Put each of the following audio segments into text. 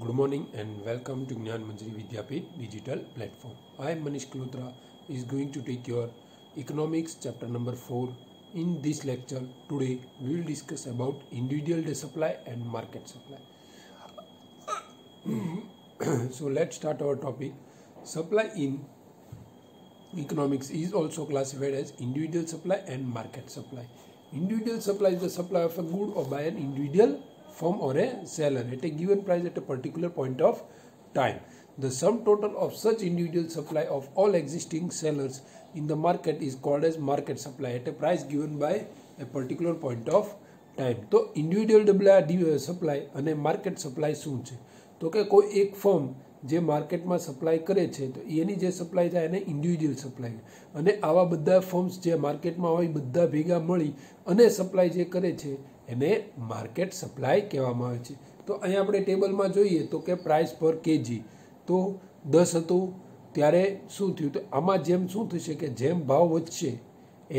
Good morning and welcome to Gnan Manjari Vidyapit digital platform. I am Manish Kalotra is going to take your economics chapter number 4. In this lecture today we will discuss about individual day supply and market supply. So let's start our topic. Supply in economics is also classified as individual supply and market supply. Individual supply is the supply of a good or by an individual firm or a seller at a given price at a particular point of time. The sum total of such individual supply of all existing sellers in the market is called as market supply at a price given by a particular point of time. તો individual supply અને market supply શું છે? તો કે કોઈ એક firm જે માર્કેટમાં સપ્લાય કરે છે તો એની જે સપ્લાય થાય એને ઇન્ડિવિડ્યુઅલ સપ્લાય, અને આવા બધા ફર્મ્સ જે માર્કેટમાં હોય બધા ભેગા મળી અને સપ્લાય જે કરે છે એને માર્કેટ સપ્લાય કહેવામાં આવે છે. તો અહીંયા આપણે ટેબલમાં જોઈએ તો કે પ્રાઇસ પર કેજી તો 10 હતું ત્યારે શું થયું? તો આમાં જેમ શું થશે કે જેમ ભાવ વધશે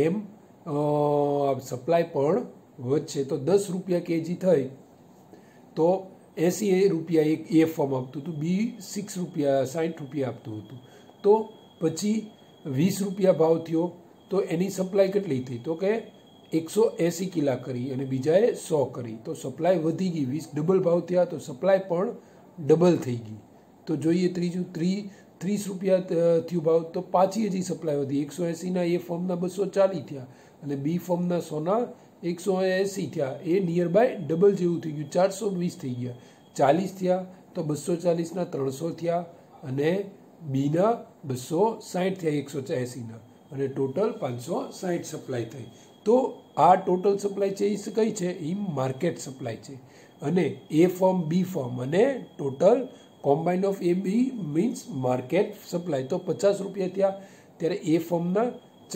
એમ સપ્લાય પણ વધશે. તો 10 રૂપિયા કેજી થઈ તો 80 રૂપિયા એક એ ફર્મ આપતું હતું, બી 6 રૂપિયા 60 રૂપિયા આપતું હતું. તો પછી 20 રૂપિયા ભાવ થયો તો એની સપ્લાય કેટલી થઈ? તો કે 180 કિલા કરી અને બીજાએ 100 કરી. તો સપ્લાય વધી ગઈ, 20 ડબલ ભાવ થયા તો સપ્લાય પણ ડબલ થઈ ગઈ. તો જોઈએ ત્રીજું, 30 રૂપિયા થયું ભાવ તો પાછી હજી સપ્લાય વધી, 180ના એ ફર્મના 240 થયા અને બી ફર્મના 100ના 180 થયા. એ નિયર બાય ડબલ જેવું થઈ ગયું, 420 થઈ ગયા. 40 થયા તો 240ના 300 થયા અને બીના 260 થયા 180ના અને ટોટલ 560 સપ્લાય થઈ. તો આ ટોટલ સપ્લાય છે એ કઈ છે? એ માર્કેટ સપ્લાય છે. અને એ ફર્મ બી ફર્મ અને total combined of A B means market supply. તો 50 રૂપિયા થયા ત્યારે એ ફર્મના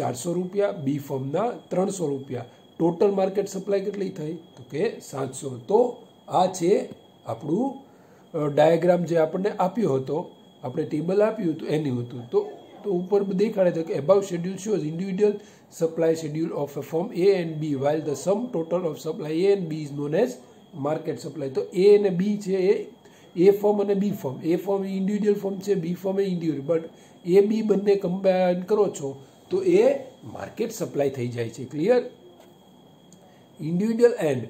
400 રૂપિયા, બી ફર્મના 300 રૂપિયા. ટોટલ માર્કેટ સપ્લાય કેટલી થઈ? તો કે 700. તો આ છે આપણું ડાયાગ્રામ જે આપણને આપ્યો હતો, આપણે ટેબલ આપ્યું હતું એનું હતું. તો ઉપર દેખાડે છે કે above schedule shows individual supply schedule of a firm A and B while the sum total of supply A and B is known as market supply. તો A અને B છે એ A ફર્મ અને B firm. A firm A individual firm છે, B firm A individual, but A B બંને combine કરો છો તો એ market supply થઈ જાય છે. Clear? Individual and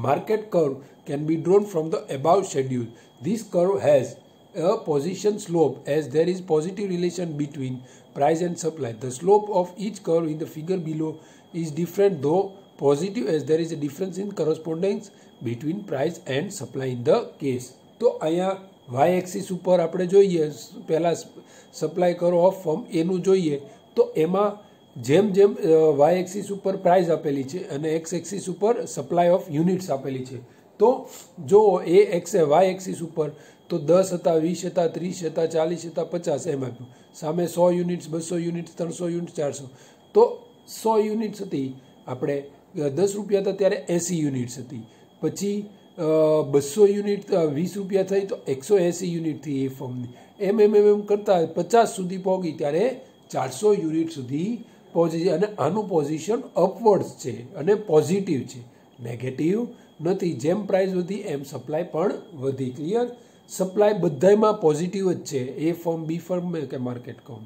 market curve can be drawn from the above schedule. This curve has a position slope as there is positive relation between price and supply. The slope of each curve in the figure below is different though positive as there is a difference in correspondence between price and supply in the case. તો અહીંયા y axis ઉપર આપણે જોઈએ, પહેલા supply કરો of firm એનું જોઈએ તો એમાં જેમ જેમ વાય એક્સિસ ઉપર પ્રાઇસ આપેલી છે અને એક્સ એક્સિસ ઉપર સપ્લાય ઓફ યુનિટ્સ આપેલી છે. તો જો એ એક્સ વાય એક્સિસ ઉપર તો 10 હતા, 20 હતા, 30 હતા, 40 હતા, 50 એમ આપ્યું. સામે 100 યુનિટ્સ, 200 યુનિટ્સ, 300 યુનિટ્સ, 400. તો 100 યુનિટ્સ હતી આપણે 10 રૂપિયા હતા ત્યારે 80 યુનિટ્સ હતી. પછી 200 યુનિટ 20 રૂપિયા થઈ તો 180 યુનિટ થઈ એ ફર્મની. એમ એમ એમ એમ કરતાં 50 સુધી પહોંચી ત્યારે 400 યુનિટ સુધી પહોંચી જાય. અને આનું પોઝિશન અપવર્ડ્સ છે અને પોઝિટિવ છે, નેગેટિવ નથી. જેમ પ્રાઇસ વધી એમ સપ્લાય પણ વધી. ક્લિયર? સપ્લાય બધામાં પોઝિટિવ જ છે, એ ફર્મ બી ફર્મ કે માર્કેટ ફર્મ,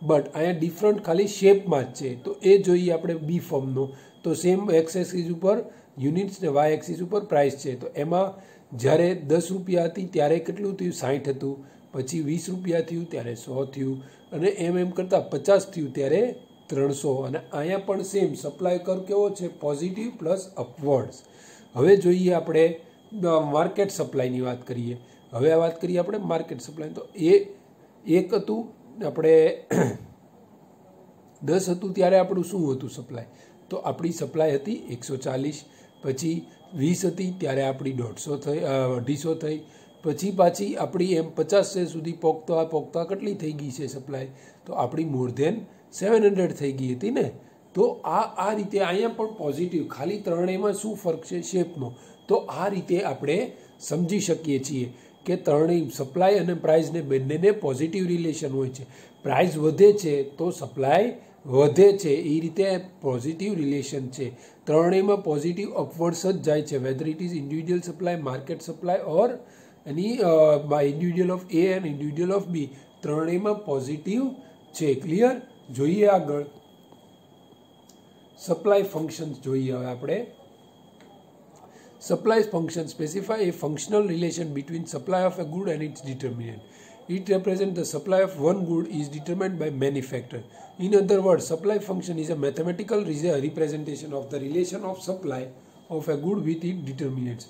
બટ અહીંયા ડિફરન્ટ ખાલી શેપમાં જ છે. તો એ જોઈએ આપણે બી ફર્મનો. તો સેમ એક્સ એક્સિસ ઉપર યુનિટ્સ ને વાય એક્સિસ ઉપર પ્રાઇસ છે. તો એમાં જ્યારે 10 રૂપિયા હતી ત્યારે કેટલું થયું? 60 હતું. પછી 20 રૂપિયા થયું ત્યારે 100 થયું અને એમ એમ કરતાં 50 થયું ત્યારે 300. અને અહીંયા પણ સેમ સપ્લાય કર્વ કેવો છે? Positive plus upwards. હવે જોઈએ આપણે માર્કેટ સપ્લાયની વાત કરીએ. હવે આ વાત કરીએ આપણે માર્કેટ સપ્લાય. તો એ એક હતું આપણે 10 હતું ત્યારે આપણું શું હતું સપ્લાય? તો આપણી સપ્લાય હતી 140. પછી 20 હતી ત્યારે આપણી 150 થઈ, 250 થઈ. પછી પાછી આપણી એમ 50 સુધી પોગતા કેટલી થઈ ગઈ છે સપ્લાય? તો આપણી મોર ધેન 700 થઈ ગઈ હતી ને. તો આ રીતે અહીંયા પણ પોઝિટિવ, ખાલી ત્રણેયમાં શું ફરક છે? શેપનો. તો આ રીતે આપણે સમજી શકીએ છીએ કે ત્રણેય સપ્લાય અને પ્રાઇસને બંનેને પોઝિટિવ રિલેશન હોય છે. પ્રાઇસ વધે છે તો સપ્લાય વધે છે, એ રીતે પોઝિટિવ રિલેશન છે. ત્રણેયમાં પોઝિટિવ અપવર્ડ્સ જ જાય છે, whether it is individual supply, market supply or any by individual of A and individual of B ત્રણેયમાં પોઝિટિવ છે. ક્લિયર? જોઈએ આગળ સપ્લાય ફંક્શન્સ જોઈએ હવે આપણે. Supply function specify a functional relation between supply of a good and its determinant. It represents the supply of one good is determined by many factors. In other words, supply function is a mathematical representation of the relation of supply of a good with its determinants.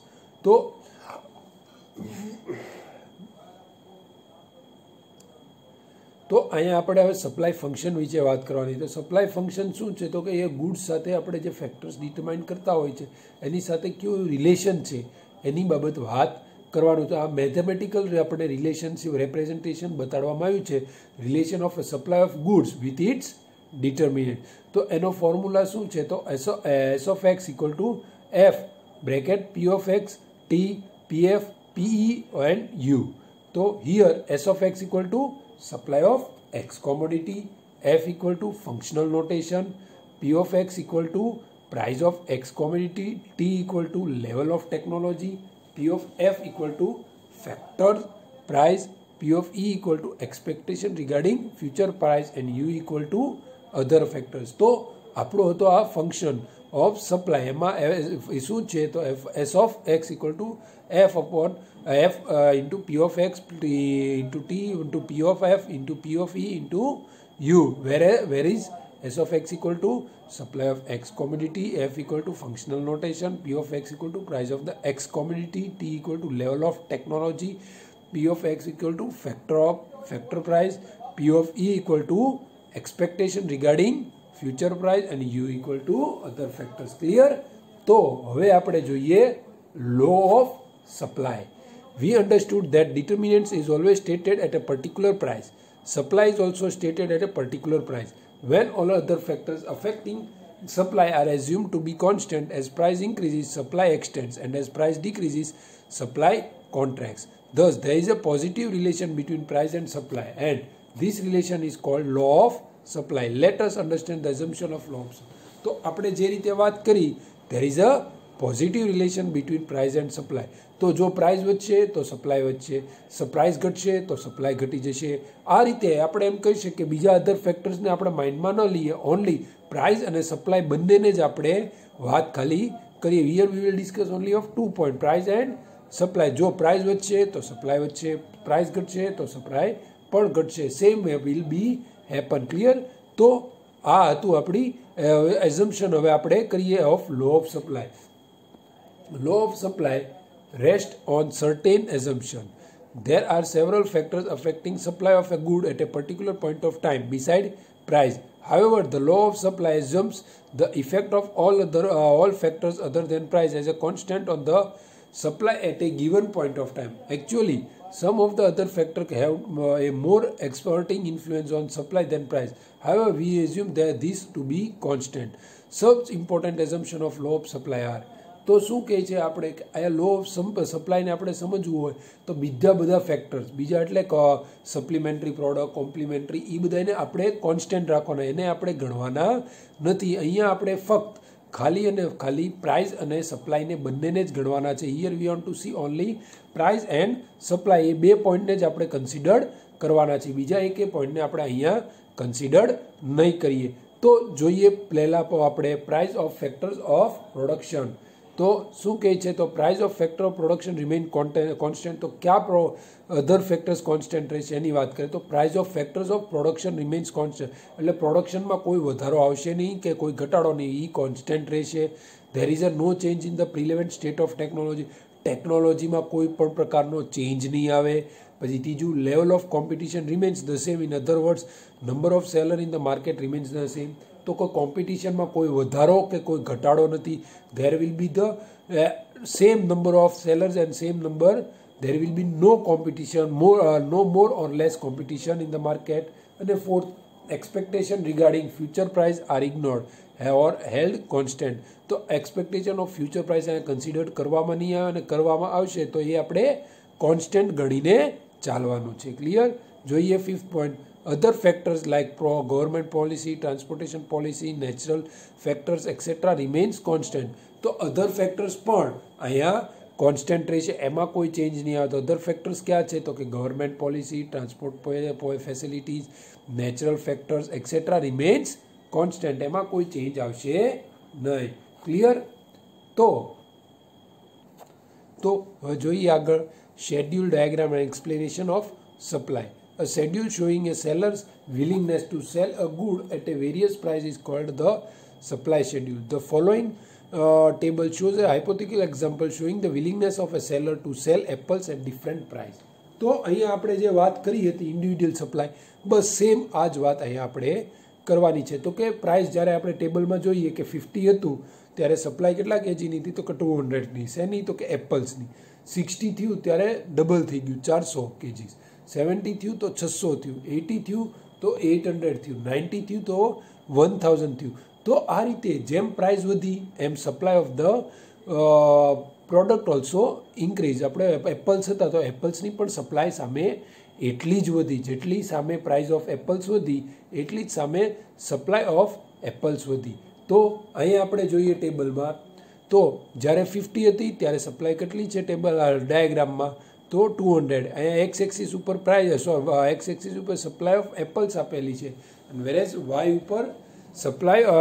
તો અહીંયા આપણે હવે supply function વિશે વાત કરવાની. તો supply function શું છે? તો કે એ ગુડ્સ સાથે આપણે જે ફેક્ટર્સ ડિટરમાઇન કરતા હોય છે એની સાથે કેવું રિલેશન છે એની બાબત વાત કરવાનું. તો આ મેથેમેટિકલ આપણે રિલેશનશિપ રેપ્રેઝન્ટેશન બતાડવામાં આવ્યું છે, relation of supply of goods with its determinant. તો એનો ફોર્મ્યુલા શું છે? તો S of X equal to F bracket P of X T P F PE and U. તો here S of X equal to supply of x commodity, f equal to functional notation, p of x equal to price of x commodity, t equal to level of technology, p of f equal to factor price, p of e equal to expectation regarding future price and u equal to other factors. તો આપણો હતો આ function of supply. એમાં શું છે? તો S of X equal to F upon f into p of x into t into p of f into p of e into u, where is s of x equal to supply of x commodity, f equal to functional notation, p of x equal to price of the x commodity, t equal to level of technology, p of x equal to factor price, p of e equal to expectation regarding future price and u equal to other factors. Clear? તો હવે આપણે જોઈએ law of supply. We understood that determinants is always stated at a particular price. Supply is also stated at a particular price. When all other factors affecting supply are assumed to be constant, as price increases, supply extends, and as price decreases, supply contracts. Thus, there is a positive relation between price and supply, and this relation is called law of supply. Let us understand the assumption of law of supply. તો આપણે જે રીતે વાત કરી, there is a positive relation between price and supply. તો જો price વધશે તો સપ્લાય વધશે, પ્રાઇસ ઘટશે તો સપ્લાય ઘટી જશે. આ રીતે આપણે એમ કહી શકીએ બીજા અધર ફેક્ટર્સને આપણે માઇન્ડમાં ન લઈએ, ઓનલી પ્રાઇસ અને સપ્લાય બંનેને જ આપણે વાત ખાલી કરીએ. Here we will discuss only of 2 point, price and supply. જો પ્રાઇસ વધશે તો સપ્લાય વધશે, પ્રાઇસ ઘટશે તો સપ્લાય પણ ઘટશે. Same will be happen. Clear? તો આ હતું આપણી એઝમ્પશન. હવે આપણે કરીએ of law of supply. Law of supply rests on certain assumptions. There are several factors affecting supply of a good at a particular point of time beside price. However, the law of supply assumes the effect of all factors other than price as a constant on the supply at a given point of time. Actually, some of the other factors have a more exerting influence on supply than price. However, we assume that this to be constant. Such important assumption of law of supply are. તો શું કહે છે આપણે આ law of સપ્લાયને આપણે સમજવું હોય તો બીજા બધા ફેક્ટર્સ, બીજા એટલે સપ્લિમેન્ટરી પ્રોડક્ટ, કોમ્પ્લિમેન્ટરી, એ બધાને આપણે કોન્સ્ટન્ટ રાખવાના, એને આપણે ગણવાના નથી. અહીંયા આપણે ફક્ત ખાલી અને ખાલી પ્રાઇસ અને સપ્લાયને બંનેને જ ગણવાના છે. Here we want to see only price and supply. એ બે પોઈન્ટને જ આપણે કન્સિડર કરવાના છે, બીજા એકે પોઈન્ટને આપણે અહીંયા કન્સિડર નહીં કરીએ. તો જોઈએ પહેલાં આપણે price of factors of production. તો શું કહે છે? તો price of factor of production remain constant. તો ક્યાં અધર ફેક્ટર્સ કોન્સ્ટન્ટ રહેશે એની વાત કરીએ તો price of factors of production remains constant. એટલે પ્રોડક્શનમાં કોઈ વધારો આવશે નહીં કે કોઈ ઘટાડો નહીં, એ કોન્સ્ટન્ટ રહેશે. There is a no change in the prevalent state of technology. ટેકનોલોજીમાં કોઈ પણ પ્રકારનો ચેન્જ નહીં આવે. પછી ત્રીજું, level of competition remains the same. In other words, number of seller in the market remains the same. તો કોઈ કોમ્પિટિશનમાં કોઈ વધારો કે કોઈ ઘટાડો નથી. There will be the same number of sellers and same number. There will be no competition, no more or less competition in the market. અને fourth, expectation regarding future price are ignored or held constant. તો expectation of future price એને consider કરવામાં નહીં આવે, અને કરવામાં આવશે તો એ આપણે કોન્સ્ટન્ટ ગણીને ચાલવાનું છે. ક્લિયર? જોઈએ fifth point. Other factors like government policy, transportation policy, natural factors, etc. remains constant. તો other factors પણ અહીંયા કોન્સ્ટન્ટ રહેશે, એમાં કોઈ ચેન્જ નહીં આવે. તો અધર ફેક્ટર્સ ક્યાં છે? તો કે government policy, transport facilities, natural factors et cetera remains constant, એમાં કોઈ ચેન્જ આવશે નહીં. ક્લિયર? તો હવે જોઈએ આગળ schedule diagram and explanation of supply. A schedule showing a seller's willingness to sell a good at a various price is called the supply schedule. The following table shows a hypothetical example showing the willingness of a seller to sell apples at different price. તો અહીંયા આપણે જે વાત કરી હતી individual supply, બસ same આ જ વાત અહીંયા આપણે કરવાની છે. તો કે પ્રાઇસ જ્યારે આપણે ટેબલમાં જોઈએ કે 50 હતું ત્યારે સપ્લાય કેટલા કેજીની હતી? તો કે 200ની. શેની? તો કે એપલ્સની. 60 થયું ત્યારે ડબલ થઈ ગયું 400 કેજી. 70 થયું તો 600 થયું. 80 થયું તો 800 થયું. 90 થયું તો 1000 થયું. તો આ રીતે જેમ પ્રાઇસ વધી એમ supply of the product also increase. આપણે એપલ્સ હતા તો એપલ્સની પણ સપ્લાય સામે એટલી જ વધી, જેટલી સામે પ્રાઇસ ઓફ એપલ્સ વધી એટલી જ સામે સપ્લાય ઓફ એપલ્સ વધી. તો અહીંયા આપણે જોઈએ ટેબલમાં, તો જ્યારે 50 હતી ત્યારે સપ્લાય કેટલી છે ટેબલ ડાયાગ્રામમાં? તો 200. અહીંયા એક્સ એક્સિસ ઉપર પ્રાઇસ, એક્સ એક્સિસ ઉપર સપ્લાય ઓફ એપલ્સ આપેલી છે અને વેરેઝ વાય ઉપર સપ્લાય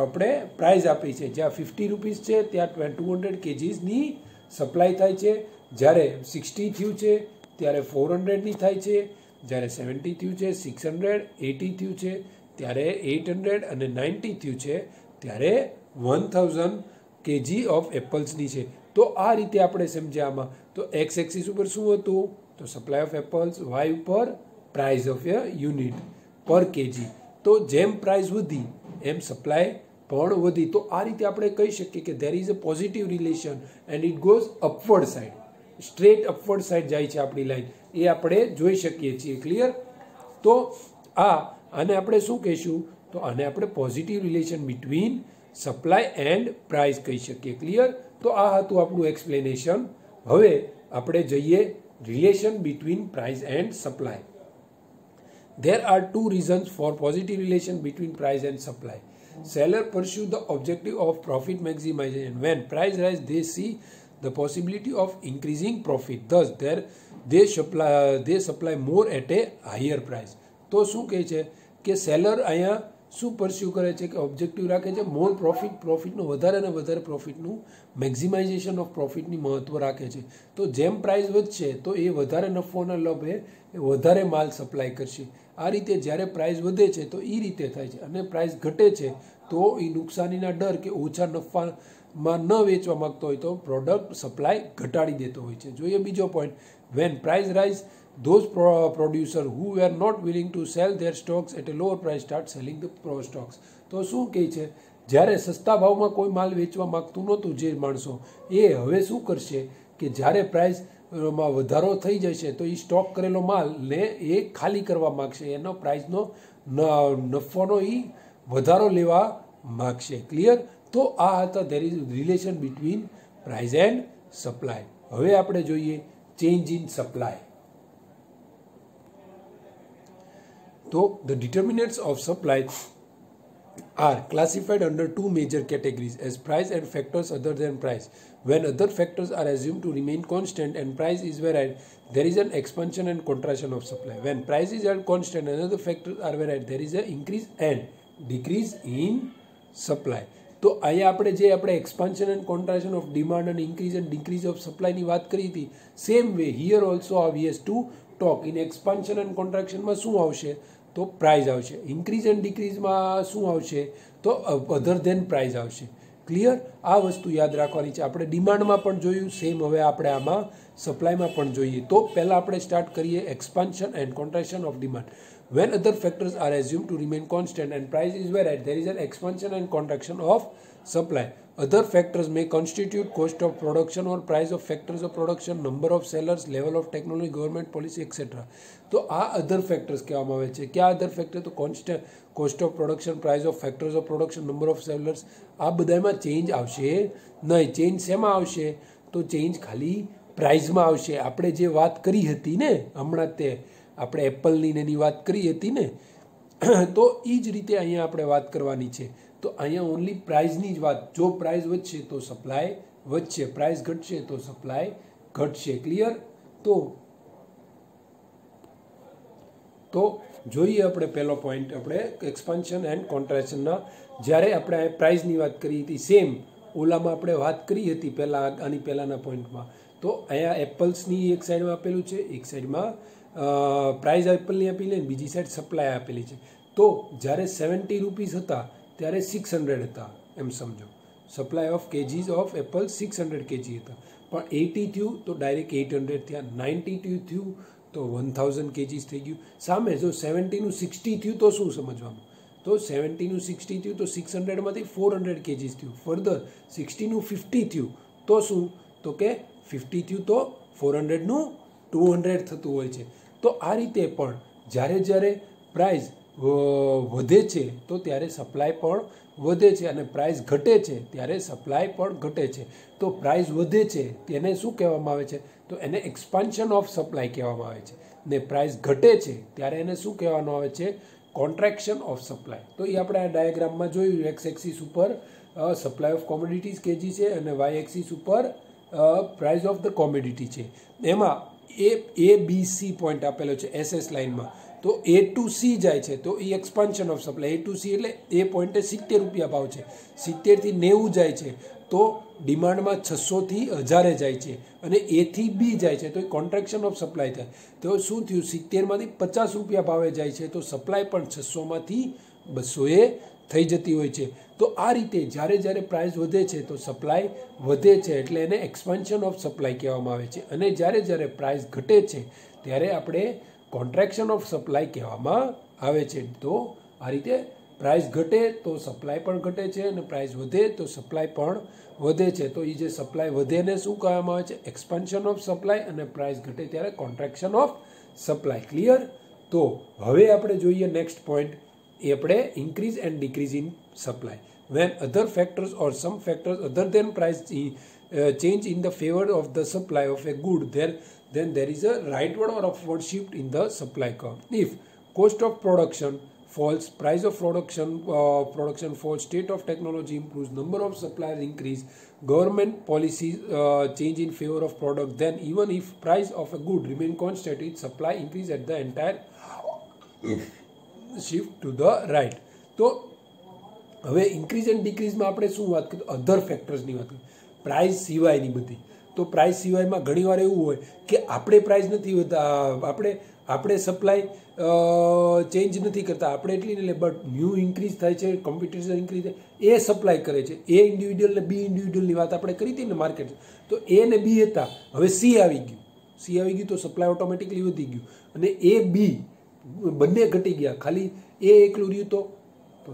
આપણે પ્રાઇસ આપી છે. જ્યાં 50 રૂપીસ છે ત્યાં 200 કેજીસની સપ્લાય થાય છે. જ્યારે 60 થયું છે ત્યારે 400ની થાય છે. જ્યારે 70 થયું છે 600, 80 થયું છે ત્યારે 800 અને 90 થયું છે ત્યારે 1000 કેજી ઓફ એપલ્સની છે. તો આ રીતે આપણે સમજ્યા આમાં. તો એક્સ એક્સિસ ઉપર શું હતું? તો સપ્લાય ઓફ એપલ્સ, વાય ઉપર પ્રાઇસ ઓફ એ યુનિટ પર કેજી. તો જેમ પ્રાઇસ વધી એમ સપ્લાય પણ વધી. તો આ રીતે આપણે કહી શકીએ કે there is a positive relation and it goes upward side, straight upward side જાય છે આપણી લાઈન, એ આપણે જોઈ શકીએ છીએ. ક્લિયર? તો આને આપણે શું કહીશું? તો આને આપણે positive relation between supply and price કહી શકીએ. ક્લિયર? તો આ હતું આપણું એક્સપ્લેનેશન. હવે આપણે જઈએ relation between price and supply. There are two reasons for positive relation between price and supply. Seller pursue the objective of profit maximization. When price rise, they see the possibility of increasing profit. Thus, they supply more at a higher price. તો શું કહે છે કે seller અહીંયા શું pursue કરે છે કે ઓબ્જેક્ટિવ રાખે છે મોર પ્રોફિટનું વધારે અને વધારે પ્રોફિટનું મેક્ઝિમાઇઝેશન ઓફ પ્રોફિટની મહત્વ રાખે છે. તો જેમ પ્રાઇસ વધશે તો એ વધારે નફોના લોભે એ વધારે માલ સપ્લાય કરશે. આ રીતે જ્યારે પ્રાઇસ વધે છે તો એ રીતે થાય છે, અને પ્રાઇસ ઘટે છે તો એ નુકસાનીના ડર કે ઓછા નફામાં ન વેચવા માગતો હોય તો પ્રોડક્ટ સપ્લાય ઘટાડી દેતો હોય છે. જોઈએ બીજો point, when price rise those producer who were not willing to sell their stocks at a lower price start selling the pro stocks. તો શું કહે છે? જ્યારે સસ્તા ભાવમાં કોઈ માલ વેચવા માગતું નહોતું જે માણસો, એ હવે શું કરશે કે જ્યારે પ્રાઇસમાં વધારો થઈ જશે તો એ સ્ટોક કરેલો માલને એ ખાલી કરવા માગશે, એનો પ્રાઇસનો નફોનો એ વધારો લેવા માગશે. ક્લિયર? તો આ હતા there is relation between price and supply. હવે આપણે જોઈએ change in supply. So, the determinants of supply are classified under two major categories as price and factors other than price. When other factors are assumed to remain constant and price is varied, there is an expansion and contraction of supply. When price is held constant and other factors are varied, there is an increase and decrease in supply. તો અહીંયા આપણે expansion and contraction of demand and increase and decrease of supply ની વાત કરી હતી, same way here also we have to talk in expansion and contraction માં શું આવશે? તો પ્રાઇસ આવશે. ઇન્ક્રીઝ એન્ડ ડિક્રીઝમાં શું આવશે? તો અધર ધેન પ્રાઇસ આવશે. ક્લિયર? આ વસ્તુ યાદ રાખવાની છે. આપણે ડિમાન્ડમાં પણ જોયું, સેમ હવે આપણે આમાં સપ્લાયમાં પણ જોઈએ. તો પહેલાં આપણે સ્ટાર્ટ કરીએ expansion and contraction of demand. When other factors are assumed to remain constant and price is varied, there is an expansion and contraction of supply. Other factors may constitute cost of production or price of factors of production, number of sellers, level of technology, government policy, etc. તો આ અધર factors કહેવામાં આવે છે. ક્યાં અધર factor? તો cost of production, price of factors of production, number of sellers. આ બધામાં change આવશે નહીં. ચેન્જ શેમાં આવશે? તો ચેન્જ ખાલી પ્રાઇઝમાં આવશે. આપણે જે વાત કરી હતી ને હમણાં, તે આપણે એપલની એની વાત કરી હતી ને, તો એ જ રીતે અહીંયા આપણે વાત કરવાની છે. તો અહીંયા ઓનલી પ્રાઇઝની જ વાત. જો પ્રાઇઝ વધશે તો સપ્લાય વધશે, પ્રાઇસ ઘટશે તો સપ્લાય ઘટશે. ક્લિયર? તો જોઈએ આપણે પહેલો પોઈન્ટ, આપણે એક્સપાન્શન એન્ડ કોન્ટ્રેક્શનના. જ્યારે આપણે પ્રાઇસની વાત કરી હતી, સેમ ઓલામાં આપણે વાત કરી હતી પહેલાં, આની પહેલાંના પોઈન્ટમાં. તો અહીંયા એપલ્સની એક સાઈડમાં આપેલું છે, એક સાઈડમાં પ્રાઇસ એપલની આપેલી અને બીજી સાઈડ સપ્લાય આપેલી છે. તો જ્યારે 70 રૂપીસ હતા ત્યારે 600 હતા, એમ સમજો. Supply of kgs of Apple 600 KG હતા, પણ 80 થયું તો ડાયરેક્ટ 800 થયા, 92 થયું તો 1000 કેજીસ થઈ ગયું. સામે જો 70નું 60 થયું તો શું સમજવાનું? તો 70નું 60 થયું તો 600માંથી 400 કેજીસ થયું. ફર્ધર 60નું 50 થયું તો શું? તો કે 50 થયું તો 400નું 200 થતું હોય છે. તો આ રીતે પણ જ્યારે પ્રાઇસ વધે છે તો ત્યારે સપ્લાય પણ વધે છે, અને પ્રાઇસ ઘટે છે ત્યારે સપ્લાય પણ ઘટે છે. તો પ્રાઇસ વધે છે તેને શું કહેવામાં આવે છે? તો એને એક્સપાન્શન ઓફ સપ્લાય કહેવામાં આવે છે. ને પ્રાઇસ ઘટે છે ત્યારે એને શું કહેવામાં આવે છે? Contraction of supply. તો એ આપણે આ ડાયાગ્રામમાં જોયું. એક્સ એક્સિસ ઉપર સપ્લાય ઓફ કોમોડિટીઝ કેજી છે અને વાય એક્સિસ ઉપર પ્રાઇસ ઓફ ધ કોમોડિટી છે. એમાં એ બી સી પોઈન્ટ આપેલો છે SS લાઇનમાં. તો A to C જાય છે તો એ expansion of supply. A to C એટલે એ પોઈન્ટે 70 રૂપિયા ભાવ છે, 70 થી 90 જાય છે તો ડિમાન્ડમાં 600 થી 1000 જાય છે, અને A થી B જાય છે તો એ કોન્ટ્રેક્શન ઓફ સપ્લાય થાય. તો શું થયું? 70માંથી 50 રૂપિયા ભાવે જાય છે તો સપ્લાય પણ 600માંથી 200 થઈ જતી હોય છે. તો આ રીતે જ્યારે પ્રાઇસ વધે છે તો સપ્લાય વધે છે, એટલે એને એક્સપાન્શન ઓફ સપ્લાય કહેવામાં આવે છે. અને જ્યારે પ્રાઇસ ઘટે છે ત્યારે આપણે કોન્ટ્રેક્શન ઓફ સપ્લાય કહેવામાં આવે છે. તો આ રીતે પ્રાઇસ ઘટે તો સપ્લાય પણ ઘટે છે, અને પ્રાઇસ વધે તો સપ્લાય પણ વધે છે. તો એ જે સપ્લાય વધે ને શું કહેવામાં આવે છે? એક્સપાન્શન ઓફ સપ્લાય, અને પ્રાઇસ ઘટે ત્યારે કોન્ટ્રેક્શન ઓફ સપ્લાય. ક્લિયર? તો હવે આપણે જોઈએ નેક્સ્ટ પોઈન્ટ, એ આપણે increase and decrease in supply. When other factors or some factors other than price change in the favor of the supply of a good, then there is a rightward or upward shift in the supply curve. If cost of production falls, price of production falls, state of technology improves, number of suppliers increase, government policies change in favor of product, then even if price of a good remain constant, its supply increase at the entire shift to the right. તો હવે increase and ડિક્રીઝમાં આપણે શું વાત કરીએ? અધર ફેક્ટર્સની વાત કરીએ, price સિવાયની બધી. તો પ્રાઇસ સિવાયમાં ઘણીવાર એવું હોય કે આપણે પ્રાઇસ નથી આપણે સપ્લાય ચેન્જ નથી કરતા, આપણે એટલી નહીં, બટ ન્યૂ ઇન્ક્રીઝ થાય છે, કોમ્પિટિશન ઇન્ક્રીઝ થાય, એ સપ્લાય કરે છે. એ ઇન્ડિવિડ્યુઅલ ને બી ઇન્ડિવિડ્યુઅલની વાત આપણે કરી હતી ને માર્કેટ. તો એ ને બી હતા, હવે સી આવી ગયું તો સપ્લાય ઓટોમેટિકલી વધી ગયું, અને એ બી બંને ઘટી ગયા, ખાલી એ એકલું રહ્યું તો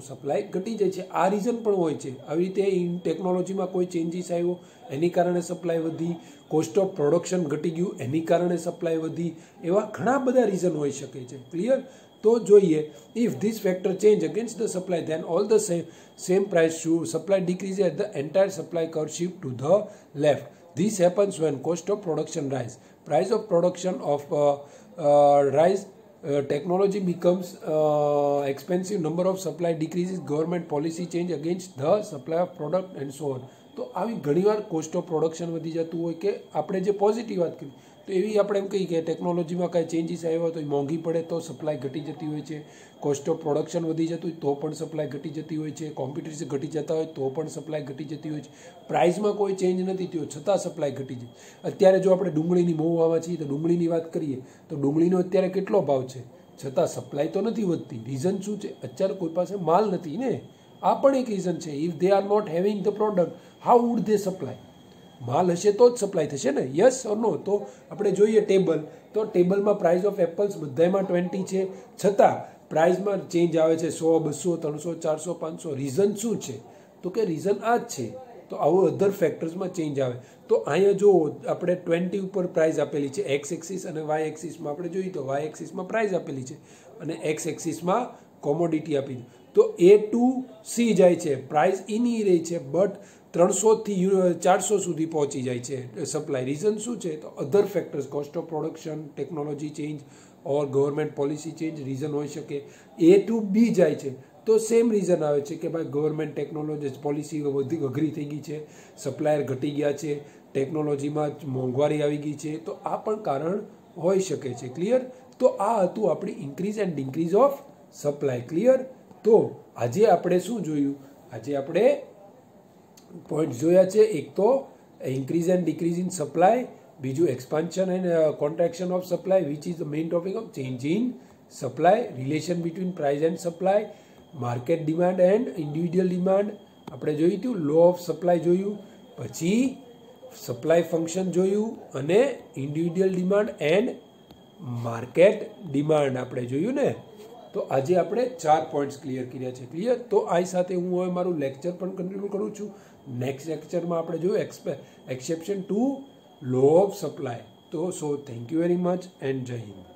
સપ્લાય ઘટી જાય છે. આ રીઝન પણ હોય છે. આવી રીતે ટેકનોલોજીમાં કોઈ ચેન્જીસ આવ્યો એની કારણે સપ્લાય વધી, કોસ્ટ ઓફ પ્રોડક્શન ઘટી ગયું એની કારણે સપ્લાય વધી, એવા ઘણા બધા રીઝન હોઈ શકે છે. ક્લિયર? તો જોઈએ, if this factor change against the supply then all the same price supply decrease at the entire supply curve shift to the left. This happens when cost of production rise, price of production of rise, technology becomes expensive, number of supply decreases, government policy change against the supply of product and so on. તો આવી ઘણીવાર cost of production વધી જતું હોય, કે આપણે જે positive વાત કરી તો એવી આપણે એમ કહીએ કે ટેકનોલોજીમાં કાંઈ ચેન્જીસ આવ્યા હોય તો એ મોંઘી પડે તો સપ્લાય ઘટી જતી હોય છે, કોસ્ટ ઓફ પ્રોડક્શન વધી જતું હોય તો પણ સપ્લાય ઘટી જતી હોય છે, કોમ્પિટિશન ઘટી જતા હોય તો પણ સપ્લાય ઘટી જતી હોય છે, પ્રાઇસમાં કોઈ ચેન્જ નથી થયો છતાં સપ્લાય ઘટી જાય. અત્યારે જો આપણે ડુંગળીની મહુવામાં છીએ તો ડુંગળીની વાત કરીએ તો ડુંગળીનો અત્યારે કેટલો ભાવ છે, છતાં સપ્લાય તો નથી વધતી. રીઝન શું છે? અત્યારે કોઈ પાસે માલ નથી ને, આ પણ એક રીઝન છે. If they are not having the product, how would they supply? માલ હશે તો જ સપ્લાય થશે ને, યસ ઓર નો? તો આપણે જોઈએ ટેબલ, તો ટેબલમાં પ્રાઇસ ઓફ એપલ્સ બધામાં 20 છે, છતાં પ્રાઇસમાં ચેન્જ આવે છે 100, 200, 300, 400, 500. રીઝન શું છે? તો કે રીઝન આ જ છે. તો આવું અધર ફેક્ટર્સમાં ચેન્જ આવે. તો અહીંયા જો આપણે 20 ઉપર પ્રાઇસ આપેલી છે એક્સ એક્સિસ, અને વાય એક્સિસમાં આપણે જોઈએ તો વાય એક્સિસમાં પ્રાઇસ આપેલી છે અને એક્સ એક્સિસમાં કોમોડિટી આપી છે. તો A to C જાય છે, પ્રાઇસ એની રહી છે, બટ 300 થી 400 સુધી પહોંચી જાય છે સપ્લાય. રીઝન શું છે? તો other factors, cost of production, technology change or government policy change reason હોઈ શકે. A to B જાય છે તો સેમ રીઝન આવે છે કે ભાઈ ગવર્મેન્ટ ટેકનોલોજી પોલિસી બધી અઘરી થઈ ગઈ છે, સપ્લાયર ઘટી ગયા છે, ટેકનોલોજીમાં મોંઘવારી આવી ગઈ છે, તો આ પણ કારણ હોઈ શકે છે. ક્લિયર? તો આ હતું આપણી increase and decrease of supply. Clear? તો આજે આપણે શું જોયું? આજે આપણે પોઈન્ટ જોયા છે. એક તો increase and decrease in supply, બીજું expansion and contraction of supply which is the main topic of change in supply, relation between price and supply, market demand and individual demand આપણે જોયું હતું, લો ઓફ સપ્લાય જોયું, પછી supply function જોયું, અને individual demand and market demand આપણે જોયું ને. તો આજે આપણે 4 પોઈન્ટ્સ ક્લિયર કર્યા છે. ક્લિયર? તો આ સાથે હું હવે મારું લેક્ચર પણ કન્ટિન્યુ કરું છું. નેક્સ્ટ લેક્ચરમાં આપણે જોયું exception to law of supply. તો so thank you very much and જય હિન્દ.